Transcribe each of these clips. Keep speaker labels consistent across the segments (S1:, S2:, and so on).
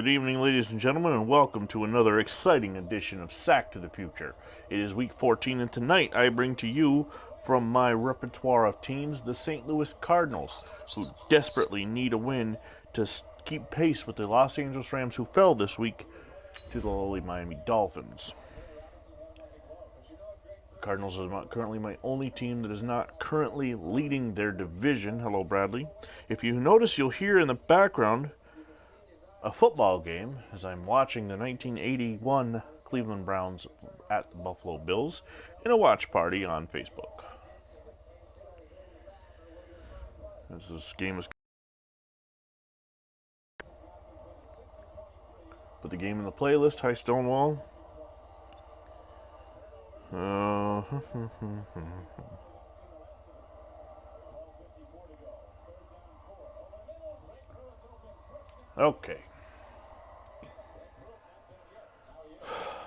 S1: Good evening, ladies and gentlemen, and welcome to another exciting edition of Sack to the Future. It is week 14, and tonight I bring to you from my repertoire of teams the St. Louis Cardinals, who desperately need a win to keep pace with the Los Angeles Rams, who fell this week to the lowly Miami Dolphins. The Cardinals are currently my only team that is not currently leading their division. Hello, Bradley. If you notice, you'll hear in the background a football game as I'm watching the 1981 Cleveland Browns at the Buffalo Bills in a watch party on Facebook. As this game is put the game in the playlist. Hi, Stonewall. Okay.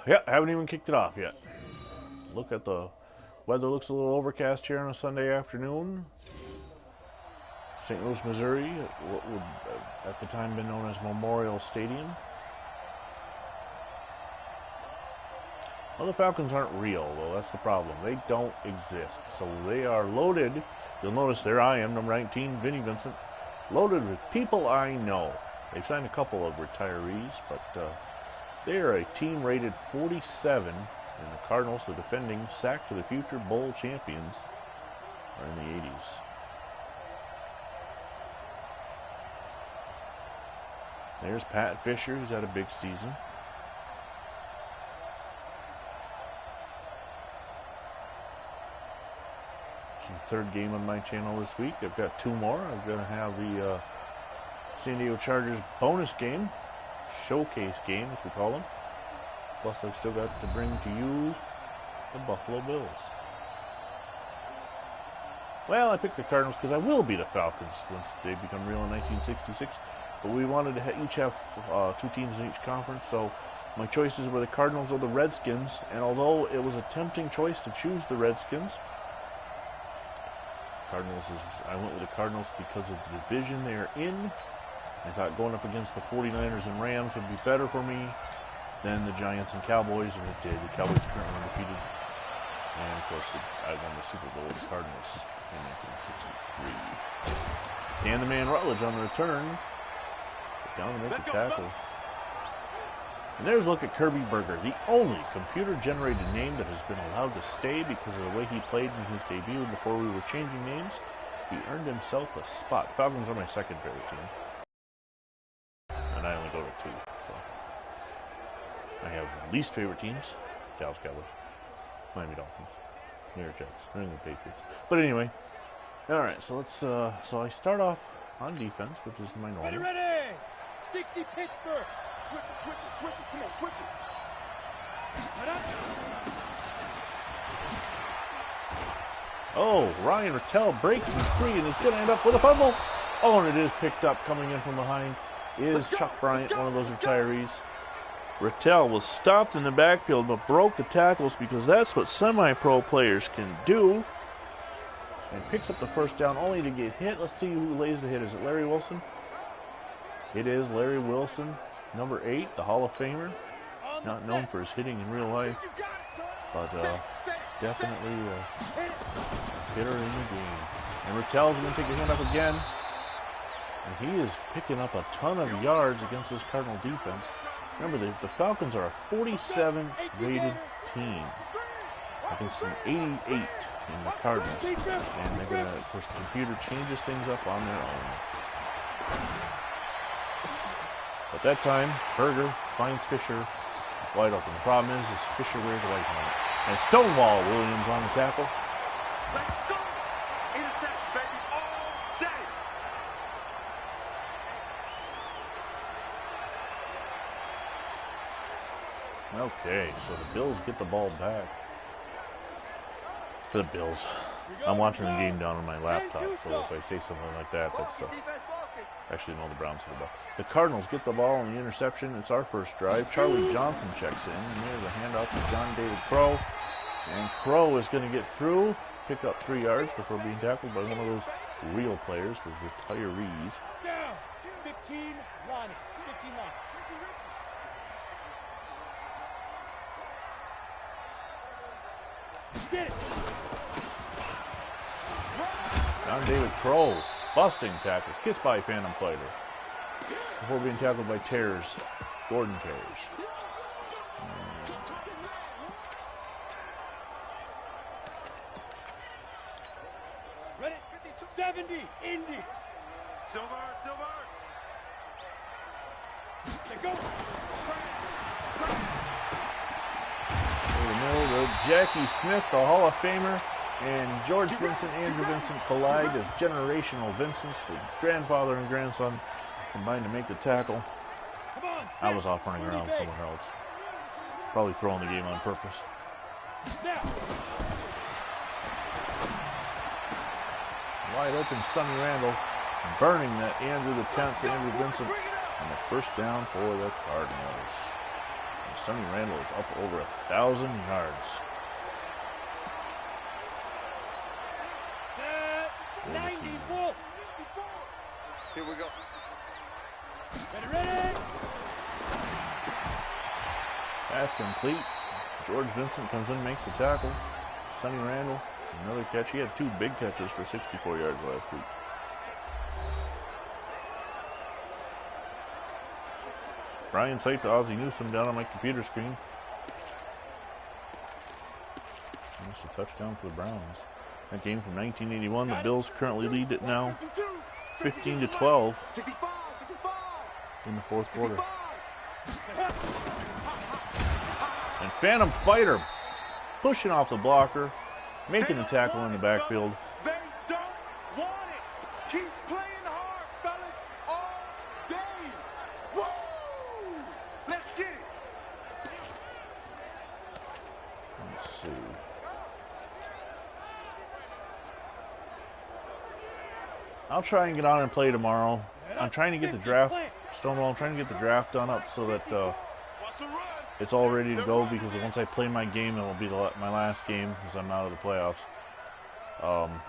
S1: Yeah, haven't even kicked it off yet. Look at the weather. Looks a little overcast here on a Sunday afternoon. St. Louis, Missouri, what would at the time been known as Memorial Stadium. Well, the Falcons aren't real, though. That's the problem. They don't exist. So they are loaded. You'll notice there I am, number 19, Vinny Vincent, loaded with people I know. They've signed a couple of retirees, but they are a team rated 47, and the Cardinals, the defending Sack to the Future Bowl champions, are in the 80s. There's Pat Fisher, who's had a big season. It's the third game on my channel this week. I've got two more. I'm going to have the San Diego Chargers bonus game, showcase game, as we call them. Plus, I've still got to bring to you the Buffalo Bills. Well, I picked the Cardinals because I will be the Falcons once they become real in 1966. But we wanted to each have two teams in each conference, so my choices were the Cardinals or the Redskins. And although it was a tempting choice to choose the Redskins, I went with the Cardinals because of the division they're in. I thought going up against the 49ers and Rams would be better for me than the Giants and Cowboys, and it did. The Cowboys are currently undefeated. And, of course, I won the Super Bowl with the Cardinals in 1963. And the man Rutledge on the return. Put down to make the tackle. And there's a look at Kirby Berger, the only computer-generated name that has been allowed to stay because of the way he played in his debut before we were changing names. He earned himself a spot. Falcons are my second favorite team. And I only go to two. So I have least favorite teams, Dallas Cowboys, Miami Dolphins, New York Jets, New England Patriots. But anyway, all right. So let's. So I start off on defense, which is my normal.
S2: Ready. 60 Pittsburgh. Switch it. Come on, switch it.
S1: Oh, Ryan Rattel breaking free and is going to end up with a fumble. Oh, and it is picked up coming in from behind. Is Chuck Bryant, one of those retirees. Rattel was stopped in the backfield but broke the tackles because that's what semi-pro players can do. And picks up the first down only to get hit. Let's see who lays the hit. Is it Larry Wilson? It is Larry Wilson, number 8, the Hall of Famer. Not known for his hitting in real life, but definitely a hitter in the game. And Rattel's going to take a hand up again. And he is picking up a ton of yards against this Cardinal defense. Remember, the Falcons are a 47 rated team against an 88 in the Cardinals. And they're going to, of course, the computer changes things up on their own. But that time, Berger finds Fisher wide open. The problem is Fisher wears a white helmet. And Stonewall Williams on the tackle.
S2: Let's go! Interception, baby, all day!
S1: Okay, so the Bills get the ball back. For the Bills. I'm watching the game down on my laptop, so if I say something like that, that's actually no, the Browns hit the ball. The Cardinals get the ball on the interception. It's our first drive. Charlie Johnson checks in, and there's a handoff to John David Crow. And Crow is going to get through, pick up 3 yards before being tackled by one of those real players, the retirees.
S2: Down, 15 line. Get it.
S1: John David Crow, busting tackles, gets by Phantom Fighter. Before being tackled by Tears, Gordon Tears.
S2: Ready? 70, Indy.
S3: Silver.
S2: Let go.
S1: In the middle of the road, Jackie Smith, the Hall of Famer, and George Vincent, Andrew Vincent collide as generational Vincents, the grandfather and grandson, combined to make the tackle.
S2: Come on.
S1: I was off running around somewhere else. Probably throwing the game on purpose.
S2: Now.
S1: Wide open Sonny Randall, burning that Andrew the 10th to Andrew Vincent, and the first down for the Cardinals. And Sonny Randall is up over 1,000 yards.
S2: Set. 90, Wolf.
S3: Here we go.
S2: Ready.
S1: Pass complete. George Vincent comes in, makes the tackle. Sonny Randall, another catch. He had 2 big catches for 64 yards last week. Brian Sight to Ozzie Newsome down on my computer screen. That's a touchdown for the Browns. That game from 1981. The Bills currently lead it now 15-12 in the fourth quarter. And Phantom Fighter pushing off the blocker, making the tackle in the backfield.
S3: They don't want it. Keep playing hard, fellas, all day. Woo! Let's get it.
S1: Let's see. I'll try and get on and play tomorrow. I'm trying to get the draft, Stonewall, I'm trying to get the draft done up so that it's all ready to go, because once I play my game, it will be my last game because I'm out of the playoffs. Johnson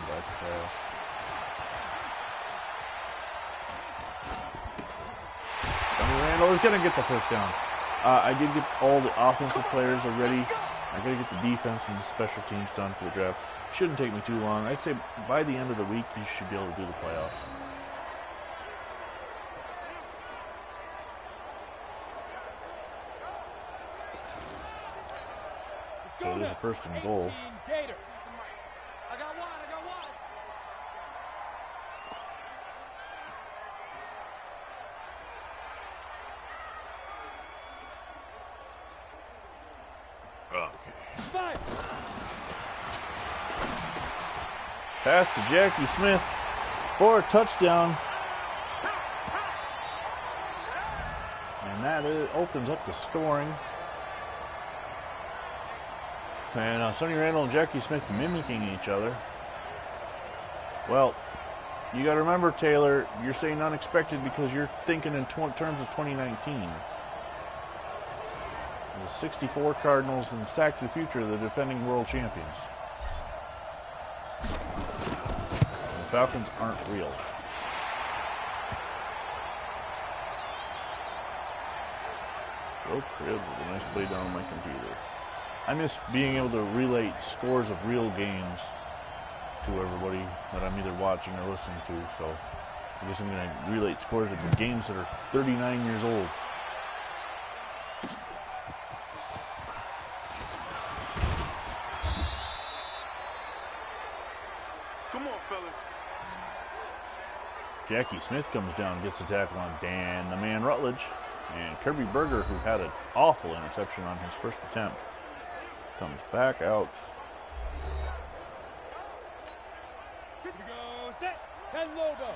S1: back to playoffs. Sonny Randall is going to get the first down. I did get all the offensive players already. I got to get the defense and the special teams done for the draft. Shouldn't take me too long. I'd say by the end of the week, you should be able to do the playoffs. So it is a first and goal.
S3: I got one.
S1: Okay. Pass to Jackie Smith for a touchdown. And that opens up the scoring. And Sonny Randall and Jackie Smith mimicking each other. Well, you got to remember, Taylor, you're saying unexpected because you're thinking in terms of 2019. The 64 Cardinals and Sack the Future, the defending world champions. And the Falcons aren't real. Joe Cribbs with a nice play down on my computer. I miss being able to relate scores of real games to everybody that I'm either watching or listening to. So I guess I'm going to relate scores of games that are 39 years old.
S3: Come on, fellas.
S1: Jackie Smith comes down, gets the tackle on Dan the Man Rutledge. And Kirby Berger, who had an awful interception on his first attempt, comes back out.
S2: Here we go, set, 10 logo.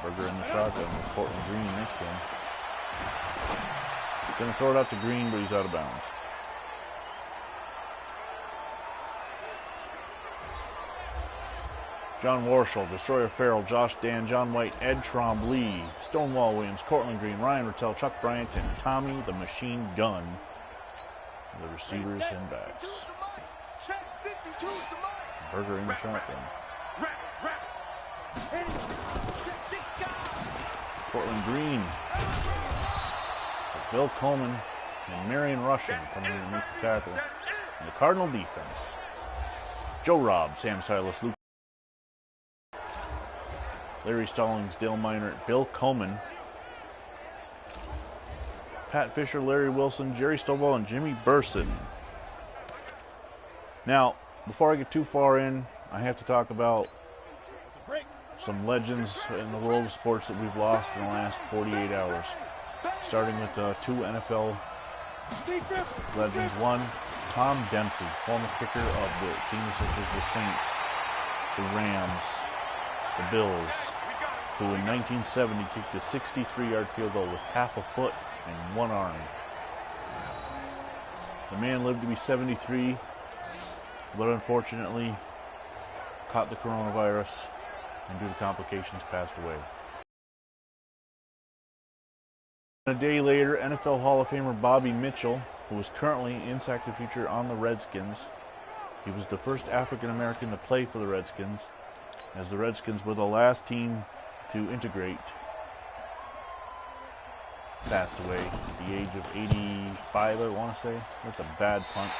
S1: Berger in the shotgun with Portland Green next to him. Gonna throw it out to Green, but he's out of bounds. John Warshall, Destroyer Farrell, Josh Dan, John White, Ed Trombley, Stonewall Williams, Cortland Green, Ryan Rattel, Chuck Bryant, and Tommy the Machine Gun, the receivers and backs. Berger in the shotgun. Portland Green. Bill Coleman and Marion Russian coming in to make the tackle. And the Cardinal defense. Joe Robb, Sam Silas, Luke, Larry Stallings, Dale Minor, Bill Coleman, Pat Fisher, Larry Wilson, Jerry Stovall, and Jimmy Burson. Now, before I get too far in, I have to talk about some legends in the world of sports that we've lost in the last 48 hours. Starting with two NFL legends. One, Tom Dempsey, former kicker of the teams such as the Saints, the Rams, the Bills, who in 1970 kicked a 63-yard field goal with half a foot and one arm. The man lived to be 73, but unfortunately caught the coronavirus and due to complications passed away. A day later, NFL Hall of Famer Bobby Mitchell, who is currently in active future on the Redskins. He was the first African American to play for the Redskins, as the Redskins were the last team to integrate. Passed away at the age of 85, I want to say. That's a bad punt.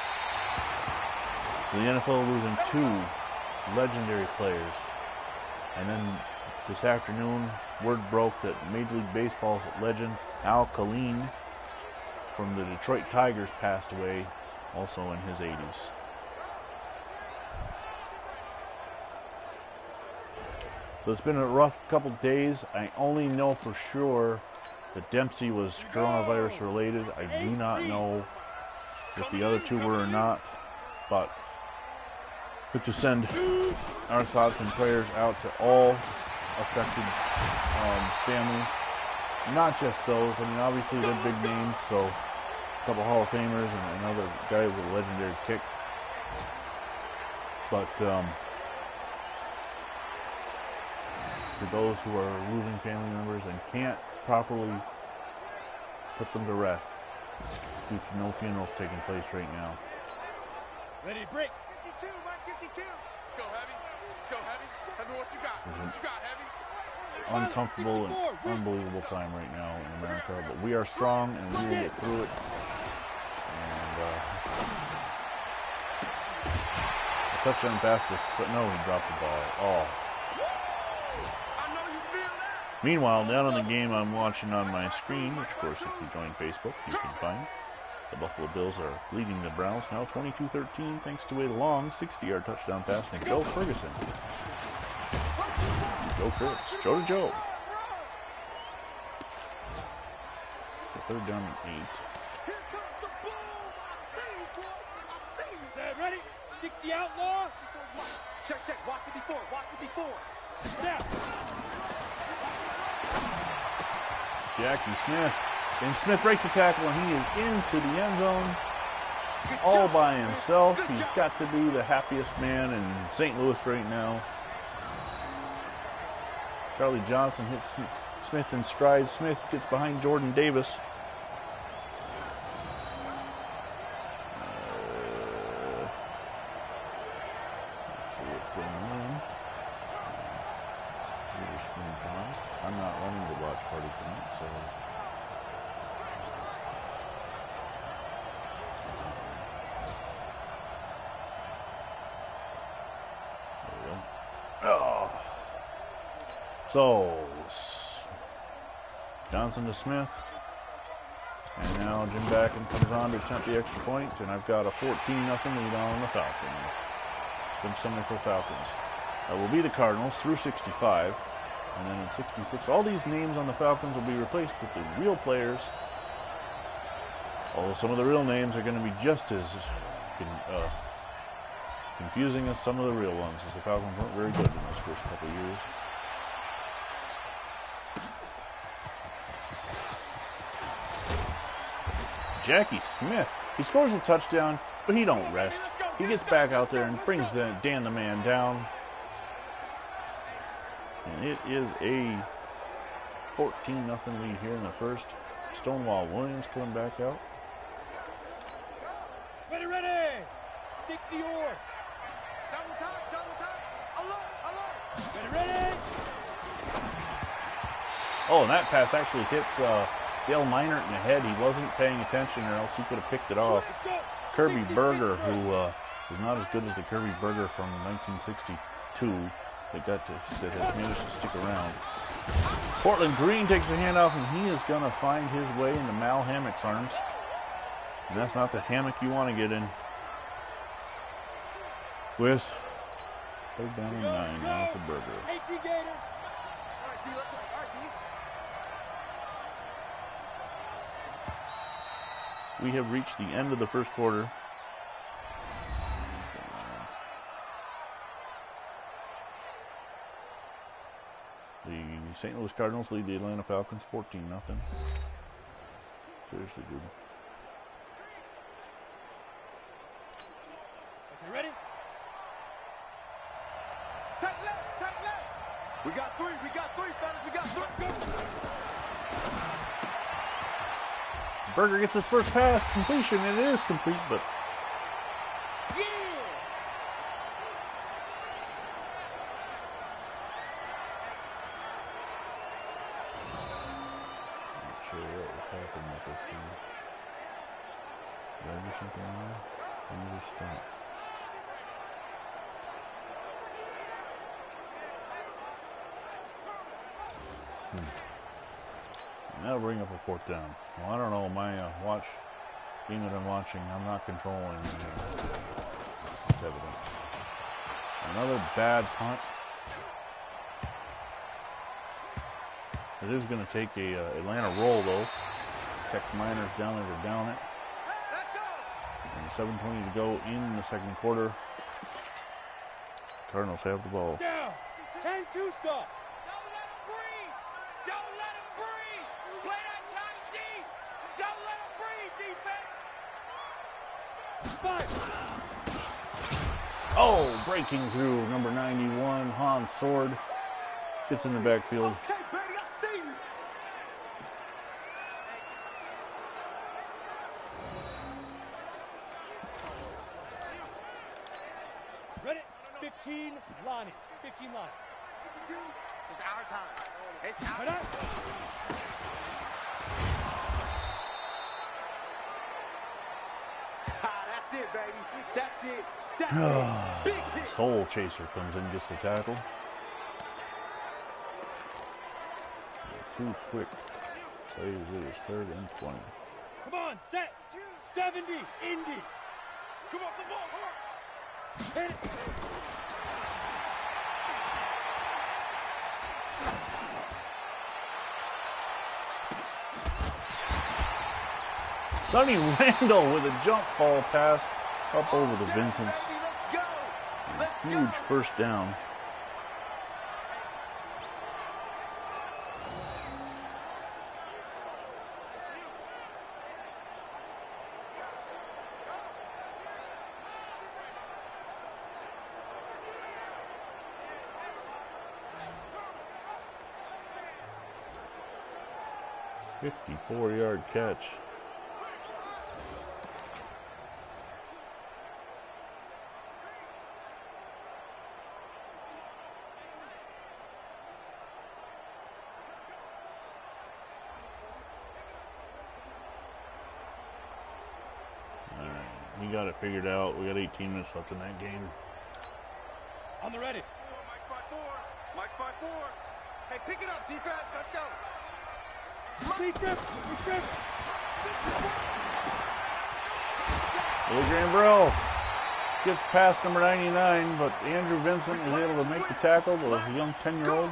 S1: So the NFL losing two legendary players. And then this afternoon, word broke that Major League Baseball legend Al Kaline from the Detroit Tigers passed away, also in his 80s. So it's been a rough couple days. I only know for sure that Dempsey was coronavirus related. I do not know if the other two were or not, but but to send our thoughts and prayers out to all affected families. Not just those. I mean, obviously they're big names, so a couple Hall of Famers and another guy with a legendary kick. But for those who are losing family members and can't properly put them to rest due to no funerals taking place right now.
S2: Ready to break.
S3: 52, 152. Let's go heavy. Let's go heavy. Tell me what you got. What you got, heavy?
S1: Uncomfortable and unbelievable time right now in America, but we are strong and we will get through it. And a touchdown pass to no, he dropped the ball. Oh.
S3: I know you feel that.
S1: Meanwhile, down on the game I'm watching on my screen, which of course if you join Facebook you can find, the Buffalo Bills are leading the Browns now 22-13 thanks to a long 60-yard touchdown pass to Joe Ferguson. Joe Ferguson. Joe to Joe. The third down and 8.
S3: Here comes the bull.
S2: Set, ready? 60 outlaw.
S3: Check. Watch me before.
S2: Now.
S1: Jackie Smith. And Smith breaks the tackle and he is into the end zone all by himself. He's got to be the happiest man in St. Louis right now. Charlie Johnson hits Smith in stride. Smith gets behind Jordan Davis. Let's see what's going on. I'm not running the watch party tonight, so... So, Johnson to Smith, and now Jim Backen comes on to attempt the extra point, and I've got a 14-0 lead on the Falcons. Jim Sumner for Falcons. That will be the Cardinals through 65, and then in 66, all these names on the Falcons will be replaced with the real players, although some of the real names are going to be just as confusing as some of the real ones, as the Falcons weren't very good in those first couple of years. Jackie Smith, he scores a touchdown, but he don't rest. He gets back out there and brings Dan the man down. And it is a 14-0 lead here in the first. Stonewall Williams coming back out.
S2: Ready. 60 or.
S3: Double time. Alert.
S2: Ready.
S1: Oh, and that pass actually hits Dale Minert in the head. He wasn't paying attention, or else he could have picked it off. Kirby Berger, who is not as good as the Kirby Berger from 1962 that has managed to stick around. Portland Green takes a handoff, and he is going to find his way into Mal Hammock's arms. And that's not the hammock you want to get in. With 3rd down and 9 now for Berger. We have reached the end of the first quarter. The St. Louis Cardinals lead the Atlanta Falcons 14-0. Seriously, dude.
S2: Okay, ready?
S3: Tight left. We got three, fellas, we got three.
S1: Berger gets his first pass completion, and it is complete, but
S3: Yeah!
S1: not sure what was happening with this thing. Did I do something wrong? Let me just stop. And that'll bring up a 4th down. Well, I don't know, my game that I'm watching, I'm not controlling. It's evident. Another bad punt. It is going to take a Atlanta roll, though. Tex Miner's down there to down it.
S3: Let's go!
S1: And 7:20 to go in the second quarter. Cardinals have the ball.
S2: Down. 10-2 stop.
S3: Don't let him breathe! Don't let him breathe! Play that Johnny D! Don't let him breathe, defense!
S2: 5.
S1: Oh, breaking through number 91, Hans Sword. Gets in the backfield.
S3: Okay, baby, I see you!
S2: Ready? 15, Lonnie. 15 line.
S3: It's our time. It's our
S2: Right
S3: time.
S2: up.
S3: Ah, that's it, baby. That's it. That's it. Big hit.
S1: Soul Chaser comes in, gets the tackle. Too quick. Plays it is 3rd and 20.
S2: Come on, set. 70, Indy.
S3: Come off the ball, hurry.
S2: Hit it.
S1: Sonny Randall with a jump ball pass up over the Vincents.
S3: Let's go. Let's
S1: Huge first down. go. 54-yard catch. He got it figured out. We got 18 minutes left in that game.
S2: On the ready.
S3: Mike 5-4. Mike 5-4. Hey, pick it up, defense. Let's go.
S2: Deep grip. Deep grip.
S1: Billy Gambrell gets past number 99, but Andrew Vincent is able to make the tackle. The young 10-year-old.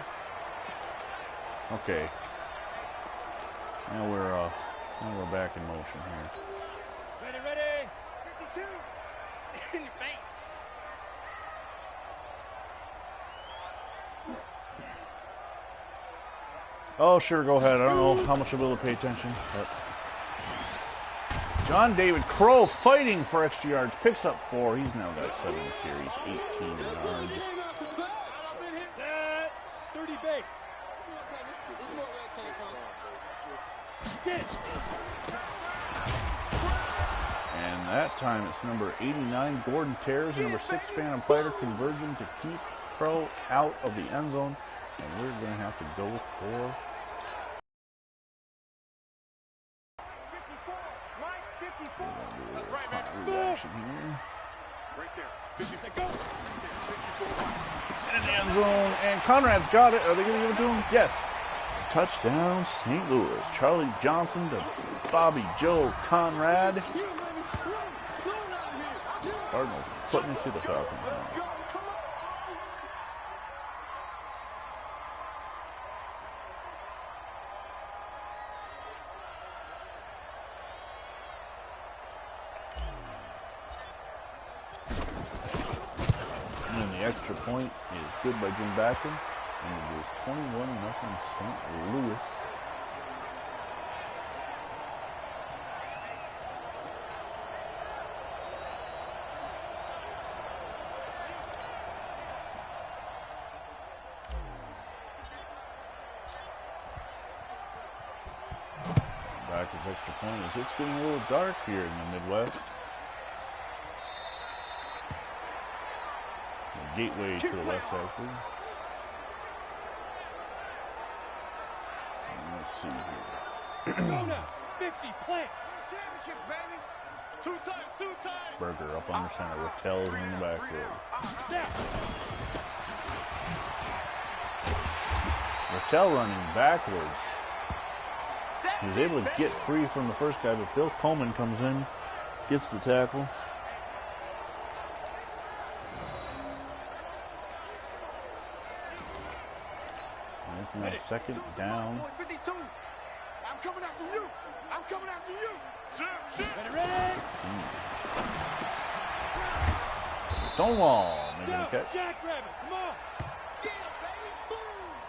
S1: Okay. Now we're back in motion here.
S2: Ready, ready.
S3: 52. In your face.
S1: Oh, sure, go ahead. I don't know how much I'll be able to pay attention. But John David Crow fighting for extra yards. Picks up 4. He's now got 7 carries, 18 yards.
S2: Set. 30 base. Sit.
S1: And that time it's number 89, Gordon Tears, and number 6, Phantom Fighter, converging to keep Crow out of the end zone. And we're going to have to go for
S3: That's right, man.
S1: Reaction here.
S3: Right there. 50 seconds.
S1: In the end zone, and Conrad's got it. Are they going to give it to him? Yes. Touchdown, St. Louis. Charlie Johnson to Bobby Joe Conrad. Cardinals putting it to the Falcons now. And the extra point is good by Jim Backen. And it is 21-0 St. Louis. Backer's extra point is it's getting a little dark here in the Midwest. The gateway to the west, actually. Let's see here.
S2: Go now. 50, plant.
S3: Championships, baby. Two times.
S1: Berger up under center. Rattell is in the back row.
S2: Snap.
S1: Rattell running backwards. He was able to get free from the first guy, but Bill Coleman comes in, gets the tackle. Now second down.
S3: 52. I'm coming after you.
S2: Ready?
S1: Stonewall making a catch.
S2: Jackrabbit, come on.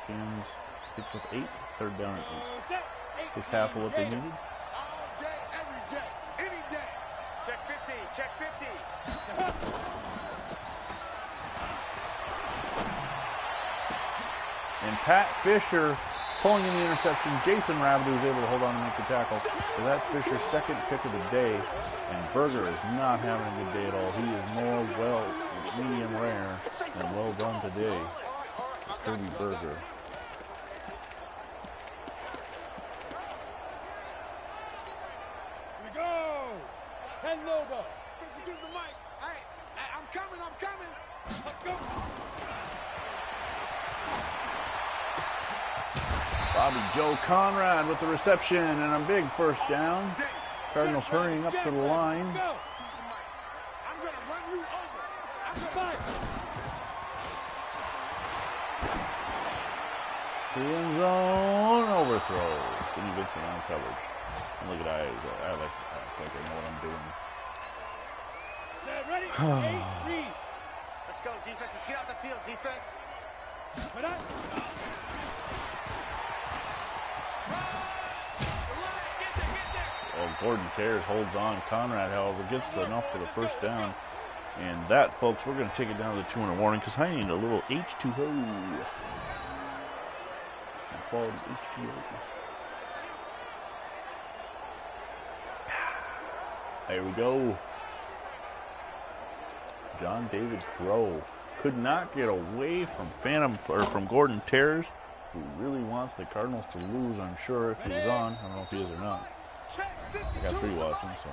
S1: Kings picks up 8. Third down at 8.
S2: Step.
S1: Just half of what they needed.
S3: All day, every day, any day. Check 50.
S1: And Pat Fisher pulling in the interception. Jason Rabideau was able to hold on and make the tackle. So that's Fisher's second pick of the day. And Berger is not having a good day at all. He is more medium rare than well done today. Kirby Berger.
S2: Here we go. 10 Lobo.
S3: 52's the mic. Hey, I'm coming.
S2: Let's go.
S1: Bobby Joe Conrad with the reception and a big first down. Cardinals hurrying up to the line.
S3: I'm going to run you over.
S1: The end zone overthrow. Vinny Vincent on coverage. And look at I like I know what I'm doing.
S2: Set, ready? 8, read.
S3: Let's go, defense. Let's get out the field, defense.
S2: Put up.
S1: Well, Gordon Tears holds on. Conrad, however, gets enough for the first down. And that, folks, we're going to take it down to the 2-minute warning because I need a little H2O. Quality H2O. There we go. John David Crow could not get away from Gordon Tears, who really wants the Cardinals to lose, I'm sure, if he was on. I don't know if he is or not. I got 3 watching, so.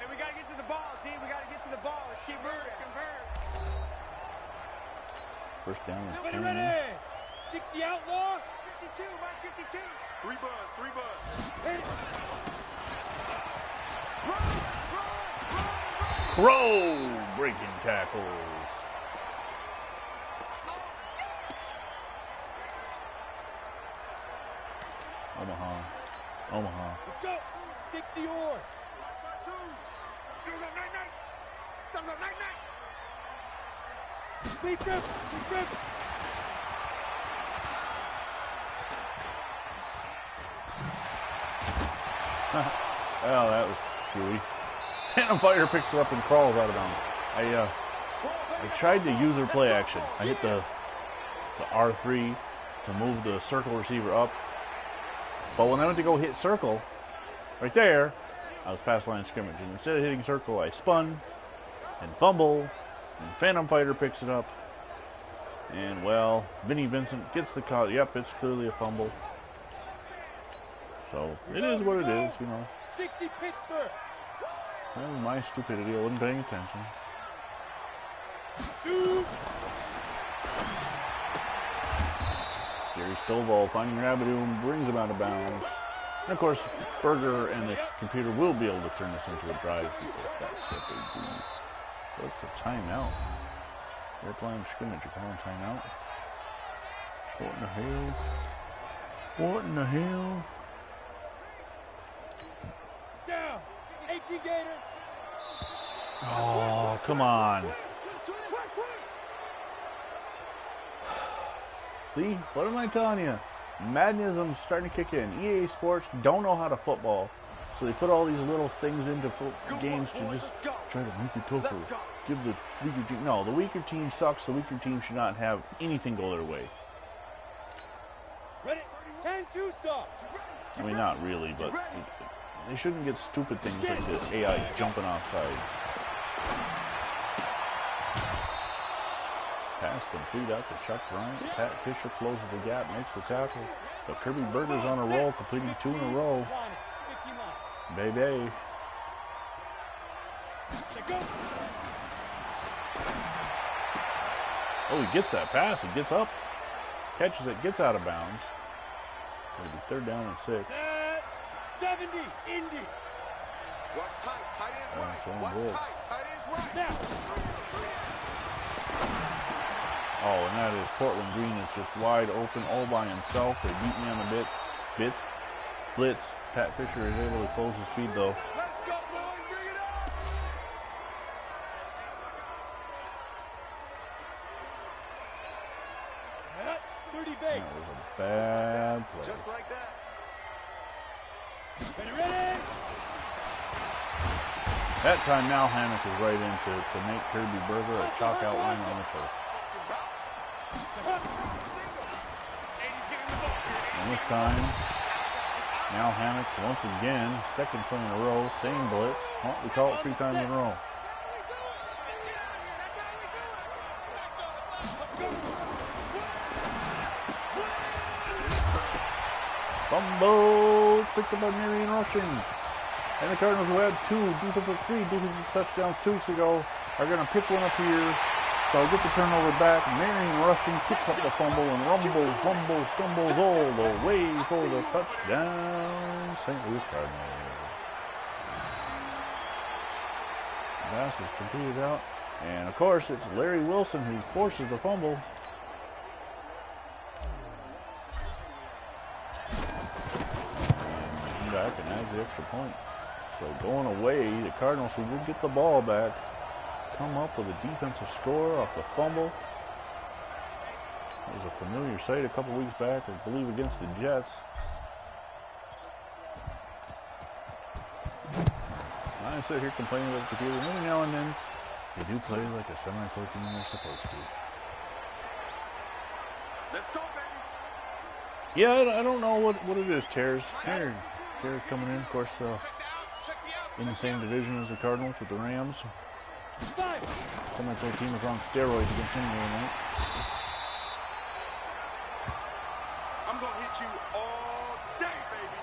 S3: Hey, we got to get to the ball, team. We got to get to the ball. Let's keep moving.
S1: First down and 10.
S2: Ready? 60 outlaw.
S3: 52, Mike, 52. 3 buzz.
S1: Crow breaking tackles. Omaha.
S2: Let's go. 60 or. Big grip.
S1: Oh, that was screwy. Phantom Fighter picks it up and crawls out of bounds. I tried to use her play action. I hit the R3 to move the circle receiver up. But when I went to go hit circle, right there, I was past line of scrimmage. And instead of hitting circle, I spun and fumble. And Phantom Fighter picks it up. And, well, Vinny Vincent gets the call. Yep, it's clearly a fumble. So, it is what it is, you know.
S2: 60 Pittsburgh.
S1: That was my stupidity. I wasn't paying attention.
S2: Shoot!
S1: Gary Stovall finding Rabideau and brings him out of bounds. And of course, Berger and the computer will be able to turn this into a drive because that's what they do. What's the timeout? Red line of scrimmage, you're calling timeout? What in the hell? What in the hell?
S2: Down! 18 Gator!
S1: Oh, come on. See? What am I telling you? Madnism's starting to kick in. EA Sports don't know how to football. So they put all these little things into games to just try to make it tougher. Give the weaker team... No, the weaker team sucks. The weaker team should not have anything go their way.
S2: Ready? 10-2 stop.
S1: I mean, not really, but they shouldn't get stupid things like this AI jumping offside. Pass complete out to Chuck Bryant. Pat Fisher closes the gap, makes the tackle. But Kirby Berger's on a roll, completing 2 in a row. Baby. Oh, he gets that pass. He gets up, catches it, gets out of bounds. It'll be 3rd down and 6.
S2: Set 70, Indy.
S3: Watch tight, tight ends right. Watch tight, tight ends right.
S2: Now.
S1: Oh, and that is Portland Green is just wide open all by himself. They beat me on the blitz. Pat Fisher is able to close his feed though.
S3: Let's go, boys, bring it up.
S2: 30 base.
S1: That was a bad play.
S3: Just like that.
S2: Ready?
S1: That time now Hammock is right in to make Kirby Berger a chalk outline on the turf. And this time, now Hammock once again, 2nd play in a row, same blitz. Well, we call it 3 times in a row. Fumble, picked up by Marion Rushing. And the Cardinals, who had 3 defensive touchdowns 2 weeks ago, are going to pick one up here. So I'll get the turnover back. Marion Rushing picks up the fumble and rumbles, stumbles all the way for the touchdown. St. Louis Cardinals. Pass is completed out. And of course, it's Larry Wilson who forces the fumble. And back and adds the extra point. So going away, the Cardinals, who would get the ball back, come up with a defensive score off the fumble. It was a familiar sight a couple weeks back, I believe, against the Jets. I sit here complaining about the computer. Every now and then, they do play like a semi-pro team they're supposed to.
S3: Let's go, baby.
S1: Yeah, I don't know what it is. Tears coming in, of course, in the same division as the Cardinals with the Rams. Semi-pro team is on steroids against him tonight.
S3: I'm gonna hit you all day, baby.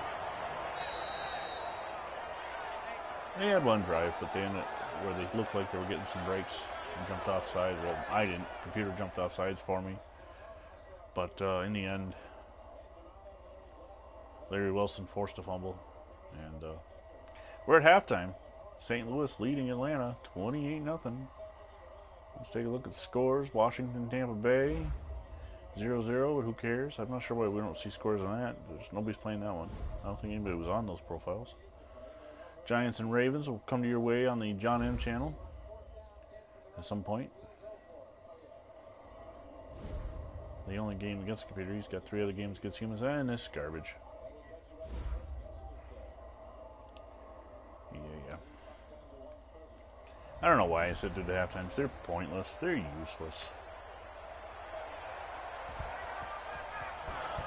S1: They had one drive, but they ended where they looked like they were getting some breaks and jumped offside. Well, I didn't. Computer jumped offsides for me. But in the end, Larry Wilson forced a fumble. And we're at halftime. St. Louis leading Atlanta 28-0. Let's take a look at the scores. Washington, Tampa Bay 0-0, but who cares? I'm not sure why we don't see scores on that. Nobody's playing that one. I don't think anybody was on those profiles. Giants and Ravens will come to your way on the John M channel at some point. The only game against the computer. He's got 3 other games against humans, and this garbage. Yeah. I don't know why I said to the halftime. They're pointless. They're useless.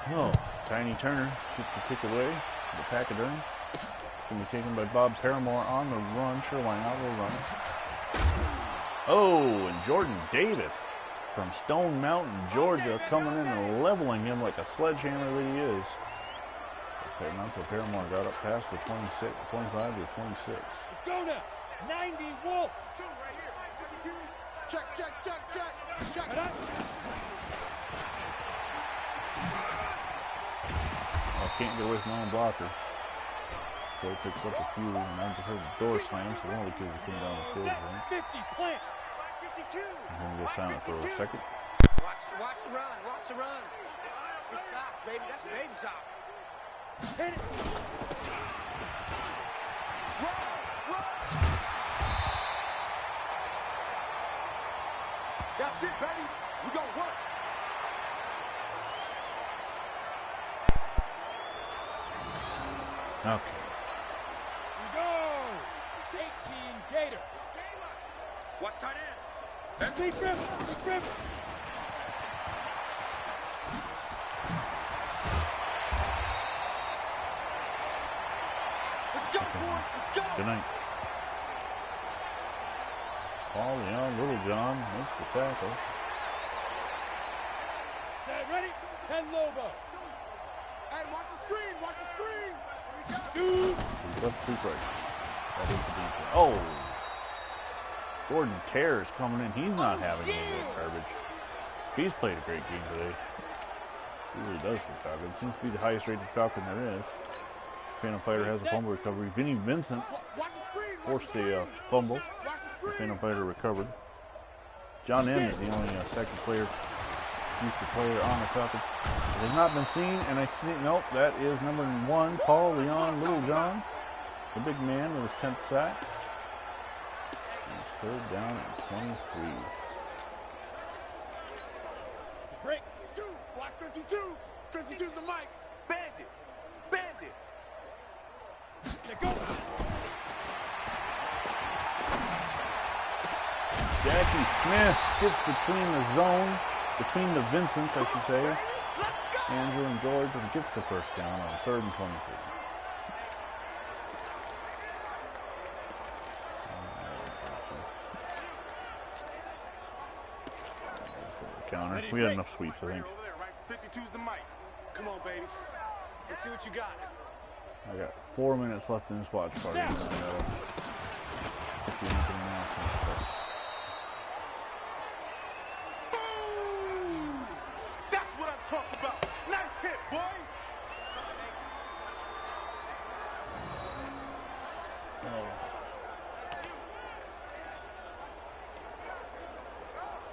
S1: Oh, Tiny Turner gets the kick away. The pachyderm. It's going to be taken by Bob Paramore on the run. Sure, why not? We'll run. Oh, and Jordan Davis from Stone Mountain, Georgia, coming in and leveling him like a sledgehammer that he is. Okay, Paramore got up past the 25 to 26.
S2: Let's go now. 90 Wolf.
S3: Two right here. Check, check, check, check, check.
S2: Right on.
S1: I can't get away from my own blocker. Boy picks up a few, and I just heard the door slam, so one of the kids came down the field. Right?
S2: 50 plant.
S1: I'm going to go silent for a second.
S3: Watch the run. Watch the run. It's sock, baby. That's baby sock.
S2: Hit it.
S3: Run, run. That's it, baby. We gonna work.
S1: Okay.
S2: We go. 18 Gator.
S3: Watch tight end.
S2: Big grip. Big grip.
S3: Let's go, boys. Let's go.
S1: Good night. Paul Leon, Little John makes the tackle.
S2: Set, ready? 10 Lobo.
S3: Hey, watch the screen. Watch the screen.
S2: Shoot.
S1: Left, two right. That is the defense. Oh! Gordon Terror is coming in. He's not having any of this garbage. He's played a great game today. He really does for Falcon. Seems to be the highest rated Falcon there is. Phantom Fighter has a fumble recovery. Vinny Vincent forced a fumble. The Phantom Fighter recovered. John M is the only second player, future player on the Falcon. It has not been seen, and I think, nope, that is number 1, Paul Leon Little John, the big man with his 10th sack. It's third down at 23.
S2: Break.
S3: 52. Watch 52. 52's the mic. Bandit. Bandit.
S2: Let go.
S1: Jackie Smith gets between the zone, between the Vincents, I should say, Andrew and George, and gets the first down on 3rd and 23. Counter. We had enough sweeps, I think.
S3: 52's the mic. Come on, baby. Let's see what you got.
S1: I got 4 minutes left in this watch party.
S3: Yeah. Boom! That's what I'm talking about. Nice hit, boy.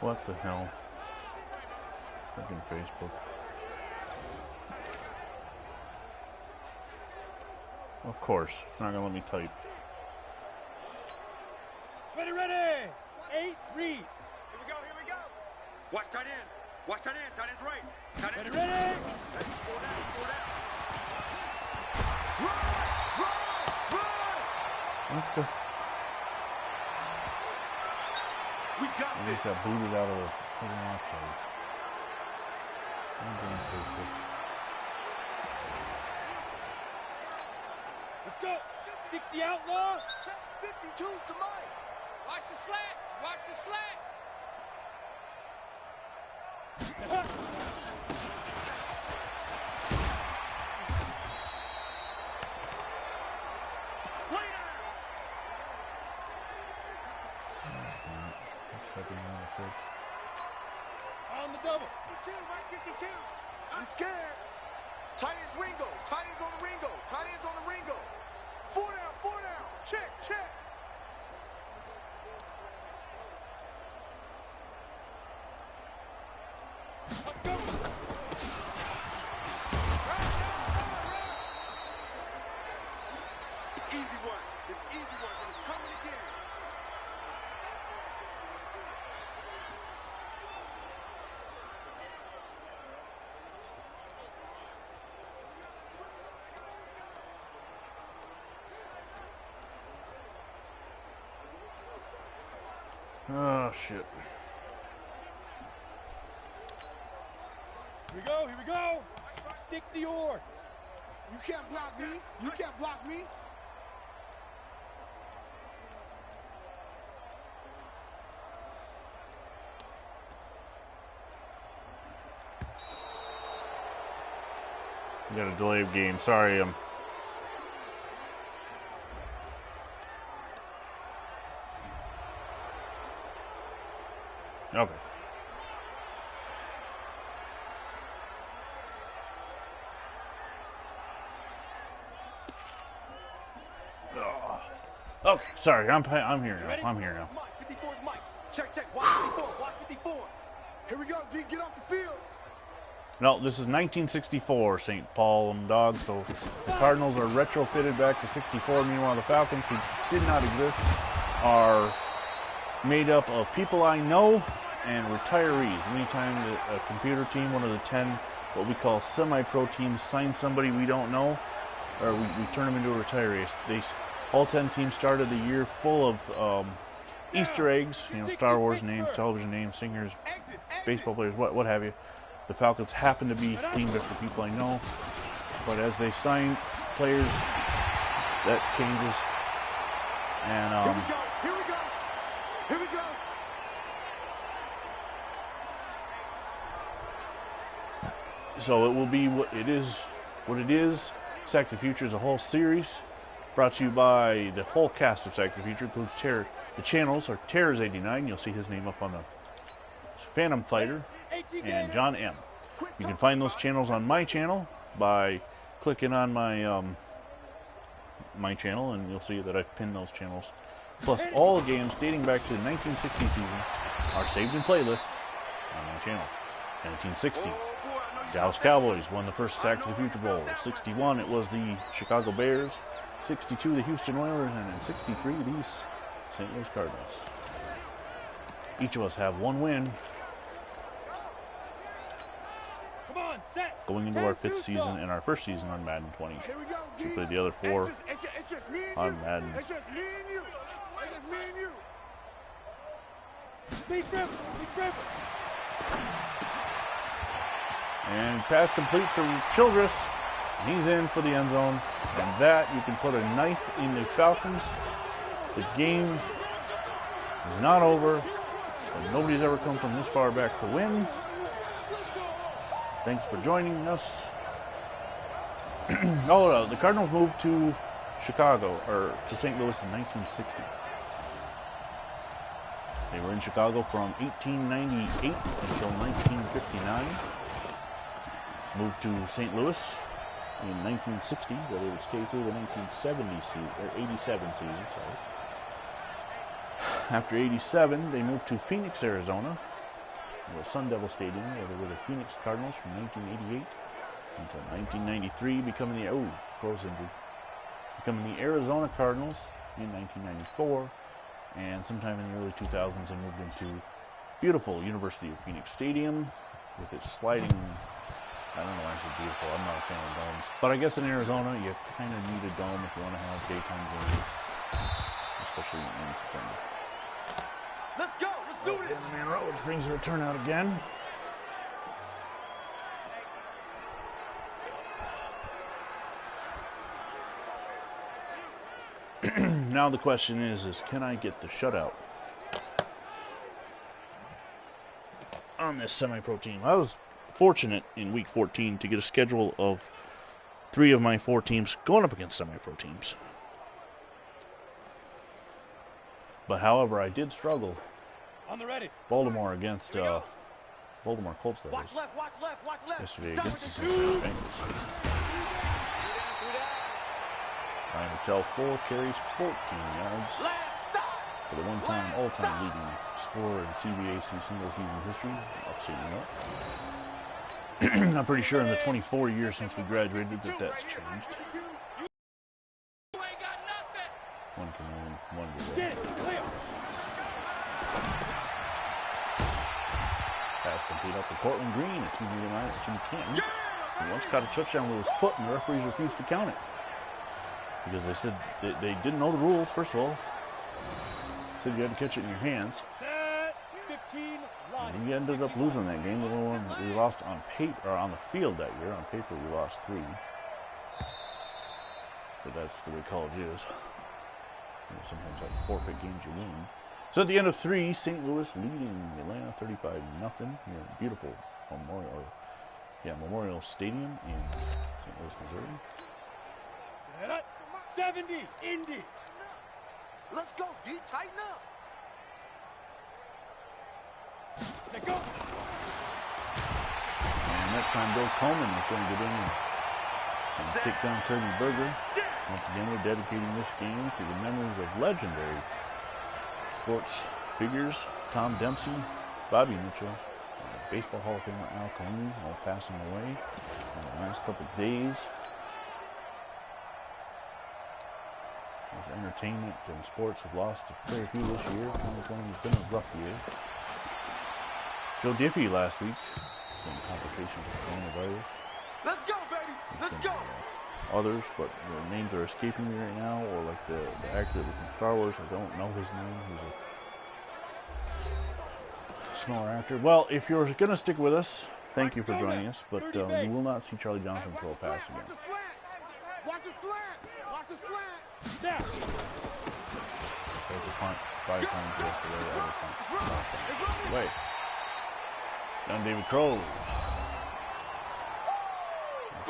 S1: What the hell? Fucking Facebook. Of course, it's not gonna let me type.
S2: Ready, ready. 8, read.
S3: Here we go, here we go. Watch tight end. Watch tight end. Tight end's right. Tight
S2: Ready,
S3: end's
S2: ready.
S3: Ready, slow down, slow down. Run, run, run.
S1: What the?
S3: We got
S1: I
S3: this.
S1: just got booted out of the fucking watch party. I'm doing Facebook.
S2: Let's go. 60 outlaw.
S3: 52's the mic.
S2: Watch the slats. Watch the slats.
S3: Lay down.
S2: On the double.
S3: 52, right 52. I'm scared. Tight end's Ringo. Tight end's on the Ringo. Tight end's on the Ringo. 4 down, 4 down. Check, check.
S2: Let's go.
S3: Easy work. It's easy work, and it's coming again.
S1: Oh shit.
S2: Here we go. Here we go. 60 oars.
S3: You can't block me. You can't block me.
S1: We got a delay of game. Sorry, Okay. Okay, sorry, I'm here now. I'm here now.
S2: Mike, 54 is Mike. Check, check. Watch 54. Watch 54.
S3: Here we go, D. Get off the field.
S1: No, this is 1964 St. Paul Dogs, so the Cardinals are retrofitted back to 64. Meanwhile, the Falcons, who did not exist, are made up of people I know and retirees. Anytime a computer team, one of the 10, what we call semi-pro teams, signs somebody we don't know, or we turn them into a retiree. All 10 teams started the year full of Easter eggs, you know, Star Wars names, television names, singers, baseball players, what have you. The Falcons happen to be themed after people I know, but as they sign players, that changes. And
S3: Here we go. Here we go.
S1: so it will be what it is. What it is. Sack the Future is a whole series brought to you by the whole cast of Sack the Future, includes Terror. The channels are Terror's 89. You'll see his name up on the Phantom Fighter, and John M. You can find those channels on my channel by clicking on my my channel, and you'll see that I've pinned those channels. Plus, all games dating back to the 1960 season are saved in playlists on my channel. 1960, Dallas Cowboys won the first Sack the Future Bowl. 61, it was the Chicago Bears. 62, the Houston Oilers, and in 63, the St. Louis Cardinals. Each of us have one win going into our 5th season and our 1st season on Madden 20. We played the other 4 on Madden.
S3: It's just me and you. It's just me and you.
S1: And pass complete for Childress. He's in for the end zone. And that, you can put a knife in the Falcons. The game is not over. And nobody's ever come from this far back to win. Thanks for joining us. The Cardinals moved to Chicago, or to St. Louis in 1960. They were in Chicago from 1898 until 1959. Moved to St. Louis in 1960, where they would stay through the 1970 season, or 87 season, sorry. After 87, they moved to Phoenix, Arizona, the Sun Devil Stadium, where they were the Phoenix Cardinals from 1988 until 1993, becoming the Arizona Cardinals in 1994, and sometime in the early 2000s they moved into beautiful University of Phoenix Stadium with its sliding, I don't know why it's beautiful, I'm not a fan of domes, but I guess in Arizona you kind of need a dome if you want to have daytime games, especially in September.
S3: Let's go. Let's do this.
S1: Man Row, which brings the return out again. Now the question is can I get the shutout on this semi-pro team? I was fortunate in week 14 to get a schedule of 3 of my 4 teams going up against semi-pro teams. But however, I did struggle.
S2: On the ready.
S1: Baltimore against Baltimore Colts that
S3: Watch left. Watch left. Watch left.
S1: yesterday
S3: Stop
S1: against the
S3: with the
S1: Cincinnati Bengals. Ryan Patel 4 carries, 14 yards
S3: last stop.
S1: for the one-time, all-time leading scorer in CBAC single-season history, upstate New York. I'm pretty sure in the 24 years since we graduated that that's changed. One can win, one will win. Pass complete up to Cortland Green, a 2-meter line at Jim Canton. He once caught a touchdown with his foot, and the referees refused to count it. Because they said they didn't know the rules, first of all. Said you had to catch it in your hands.
S2: Set. 15.
S1: And we ended up losing that game. The only one we lost on paper, or on the field that year. On paper, we lost 3. But that's the way college is. You know, sometimes like forfeit games you win. So at the end of 3, St. Louis leading Atlanta 35-0 here in beautiful Memorial Stadium in St. Louis, Missouri.
S2: Set. 70. Indy.
S3: Let's go, D. Tighten up.
S1: And that time Bill Coleman is going to get in and take down Kirby Berger. Once again, we're dedicating this game to the memories of legendary sports figures, Tom Dempsey, Bobby Mitchell, Baseball Hall of Famer Al Cooney, all passing away in the last couple of days. As entertainment and sports have lost a fair few this year. 2020 has been a rough year. Joe Diffie last week, some complications with coronavirus.
S3: Let's go, baby. Let's go.
S1: Others, but the names are escaping me right now, or like the actor that was in Star Wars, I don't know his name. He's a smaller actor. Well, if you're going to stick with us, thank you for joining us, but you will not see Charlie Johnson throw a pass again.
S3: Watch a slant. Watch a slant.
S1: There's a punt, 5 times yesterday, other punt. Wait. Down David Crowe.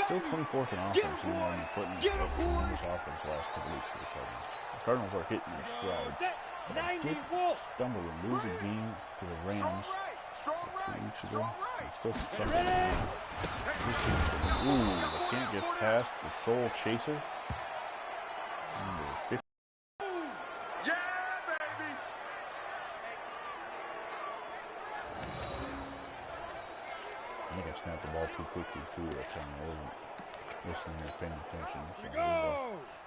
S1: Still 24th in offense, even though you're putting up numerous offense the last couple weeks for the Cardinals. The Cardinals are hitting their stride. They did stumble and lose a game to the Rams 2 weeks ago. They still suffering. Ooh, they can't get past the Soul Chaser. Number 50.
S3: Yeah, baby.
S1: I think I snapped the ball too quickly too that time. I wasn't listening or paying attention. So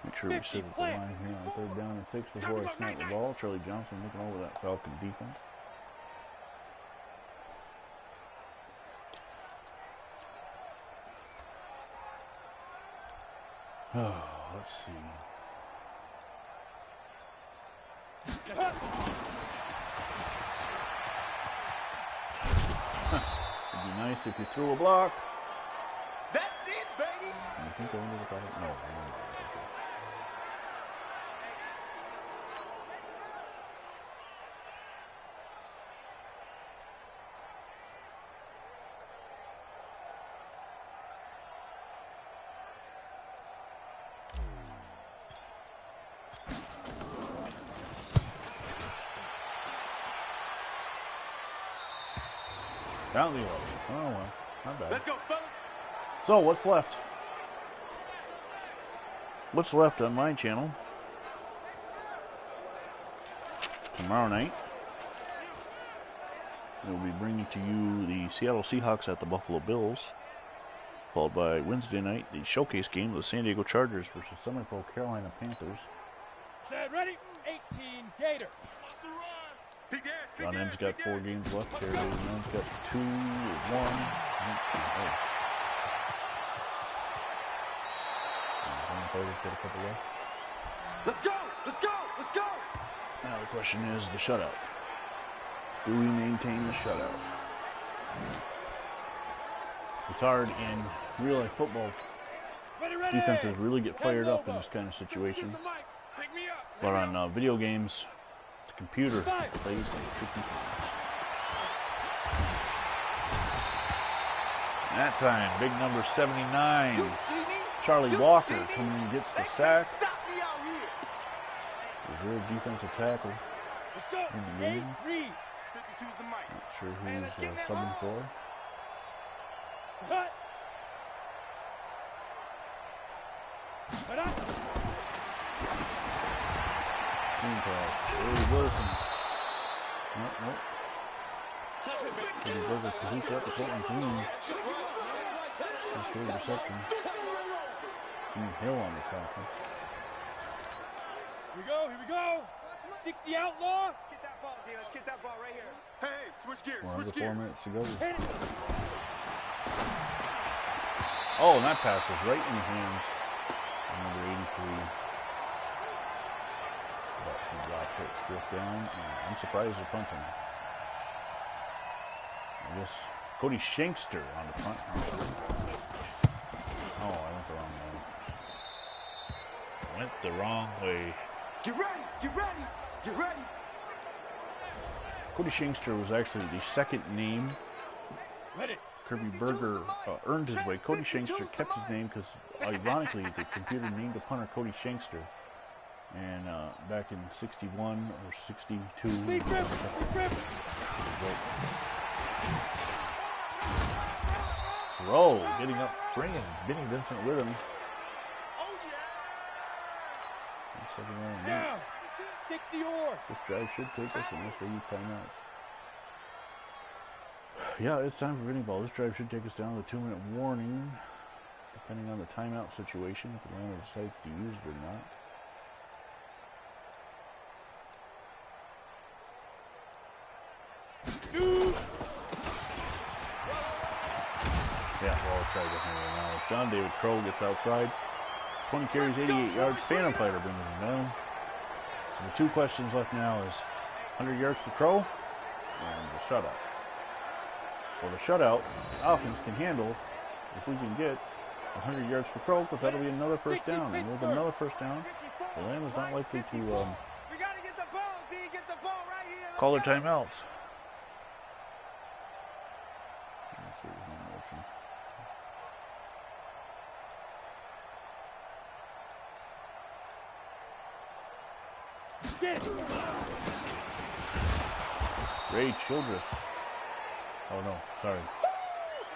S1: make sure we sit at the line here on 3rd down and 6 before I snap the ball. Charlie Johnson looking over that Falcon defense. Oh, let's see. It'd be nice if you threw a block.
S3: That's it, baby.
S1: You think I ended up on it? No, I don't know. Down the 11. Oh well, not bad.
S3: Let's go, fellas.
S1: So what's left? What's left on my channel? Tomorrow night, we'll be bringing to you the Seattle Seahawks at the Buffalo Bills, followed by Wednesday night the showcase game of the San Diego Chargers versus semi-pro Carolina Panthers.
S2: Set, ready, 18 Gator.
S1: John M's got 4 games left. Terry M's got 2, 1. Got a couple left.
S3: Let's go. Let's go. Let's go.
S1: Now the question is the shutout. Do we maintain the shutout? It's hard in real life football. Defenses really get fired up in this kind of situation. But on video games, the computer plays like tricky things. That time, big number 79, Charlie Walker coming in and gets the sack. Reserve defensive tackle in the game. Not sure who he's subbing for. Team pass. Early Wilson. Nope. He does it to heat up the second team. That's good reception. Hill on the tackle.
S2: Here we go. 60 outlaw.
S3: Let's get that ball here. Let's get that ball right here. Hey, switch gears.
S1: Well,
S3: Switch
S1: under 4
S3: gears.
S1: minutes to go. Oh, and that pass was right in the hands of number 83. But he drops it, drift down, and I'm surprised they're punting. I guess Cody Shankster on the front. Oh, I went the wrong way. Went the wrong way.
S3: Get ready. Get ready. Get ready.
S1: Cody Shankster was actually the second name Kirby Berger earned his way. Cody Shankster kept his name because, ironically, the computer named the punter Cody Shankster. And back in 61 or 62, Rowe getting up, bringing Vinny Vincent with him.
S3: Oh, yeah.
S1: Second round.
S2: Down. 60 or.
S1: This drive should take us unless they use timeouts. Yeah, it's time for Vinny ball. This drive should take us down to the 2-minute warning, depending on the timeout situation, if Atlanta decides to use it or not.
S2: Shoot.
S1: Yeah, well, try to handle it now. John David Crow gets outside. 20 carries, 88 yards. Phantom Fighter brings him down. And the two questions left now is 100 yards for Crow and the shutout. Well, the shutout, Falcons can handle if we can get 100 yards for Crow, because that'll be another first down. And with another first down, Atlanta's not likely to
S3: We gotta get the ball, D. Get the ball right here.
S1: call their timeouts. Let's see, there's no motion. Ray Childress. Oh no, sorry.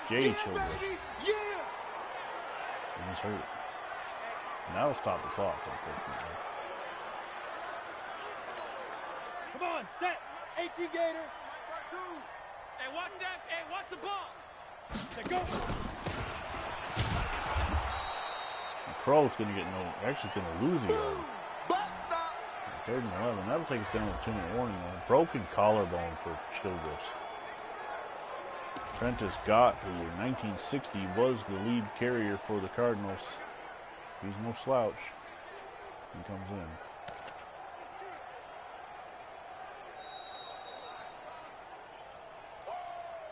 S1: Jay Childress.
S3: Yeah.
S1: He's hurt. And that'll stop the clock, unfortunately.
S2: Come on, set. 18 Gator.
S3: Hey, watch that. Hey, watch the ball.
S2: Set, go.
S1: And Crow's gonna get actually gonna lose a yard.
S3: Bus stop.
S1: 3rd and 11. That'll take us down to a 2-minute warning. A broken collarbone for Childress. Prentice Gott, who in 1960 was the lead carrier for the Cardinals. He's no slouch. He comes in.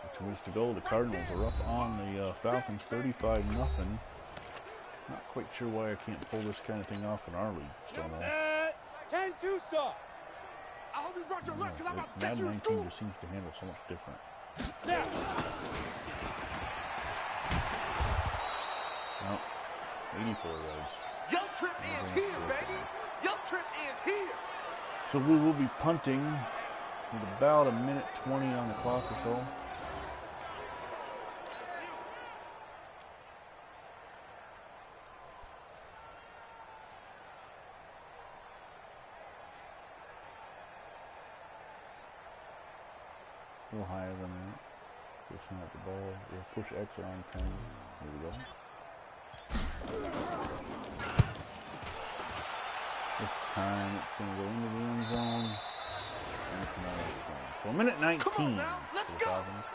S1: With 2 minutes to go. The Cardinals are up on the Falcons 35-0. Not quite sure why I can't pull this kind of thing off in our league. Still no.
S2: Set. 10-2 stop.
S3: I hope you brought your lunch, because I'm about to take
S1: Madden
S3: you to
S1: 19
S3: school.
S1: just seems to handle so much different.
S2: Now.
S1: Nope. 84 yards.
S3: Your trip is here, baby. Your trip is here.
S1: So we will be punting with about 1:20 on the clock or so. A little higher than that. Pushing out the ball. We'll push X around 10. Here we go. This time it's going to go into the end zone. And come out of the zone. So 1:19
S3: Come on now, let's
S1: for the
S3: go.
S1: Falcons.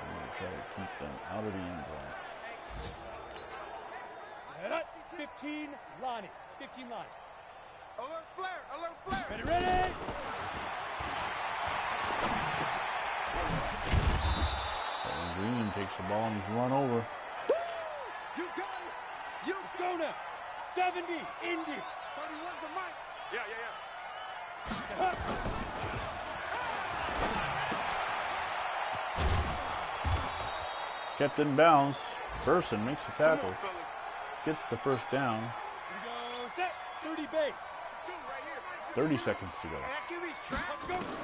S1: I'm going to try to keep them out of the end zone.
S2: Set. 15 Lonnie. 15 Lonnie.
S3: Alert flare, alert flare.
S2: Ready, ready.
S1: And Green takes the ball and he's run over.
S3: You got it. You
S2: Let's go now. 70 Indy.
S3: 31's the mic. Yeah.
S1: Kept in bounds. Burson makes the
S3: Come
S1: tackle.
S3: on, fellas.
S1: Gets the first down.
S2: Here we go. Set. 30 base.
S3: Two right here.
S1: 30 seconds to go.
S3: Accuracy's trapped.
S2: Let's go.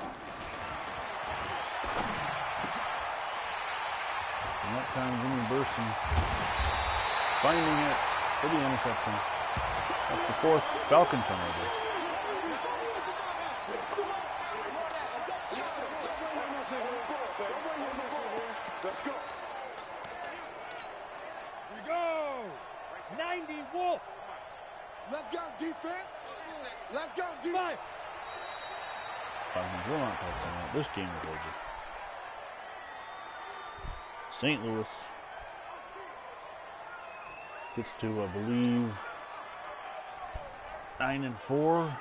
S1: And that time, Jimmy Burson finding it for the interception. That's the 4th Falcon turnover.
S3: Let's go.
S2: Here we go. 90 Wolf.
S3: Let's go, defense. Let's go, defense.
S2: 5.
S1: Falcons will not touch on that. This game is over. St. Louis gets to, I believe, 9-4,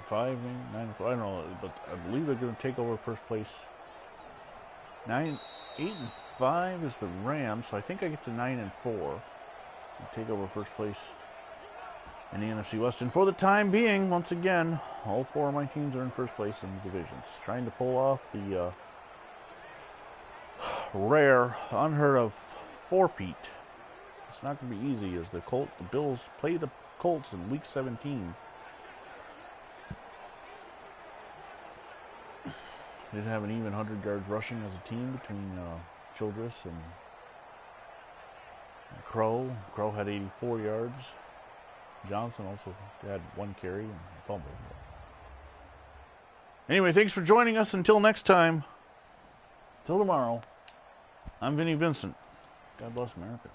S1: 8-5, maybe 9-4. I don't know, but I believe they're going to take over first place. 8-5 is the Rams, so I think I get to 9-4 and take over first place in the NFC West. And for the time being, once again, all 4 of my teams are in first place in the divisions, trying to pull off the rare, unheard of four-peat. It's not going to be easy as the Bills play the Colts in Week 17. did have an even 100 yards rushing as a team between Childress and Crow. Crow had 84 yards. Johnson also had 1 carry and a fumble. Anyway, thanks for joining us. Until next time. Till tomorrow. I'm Vinny Vincent. God bless America.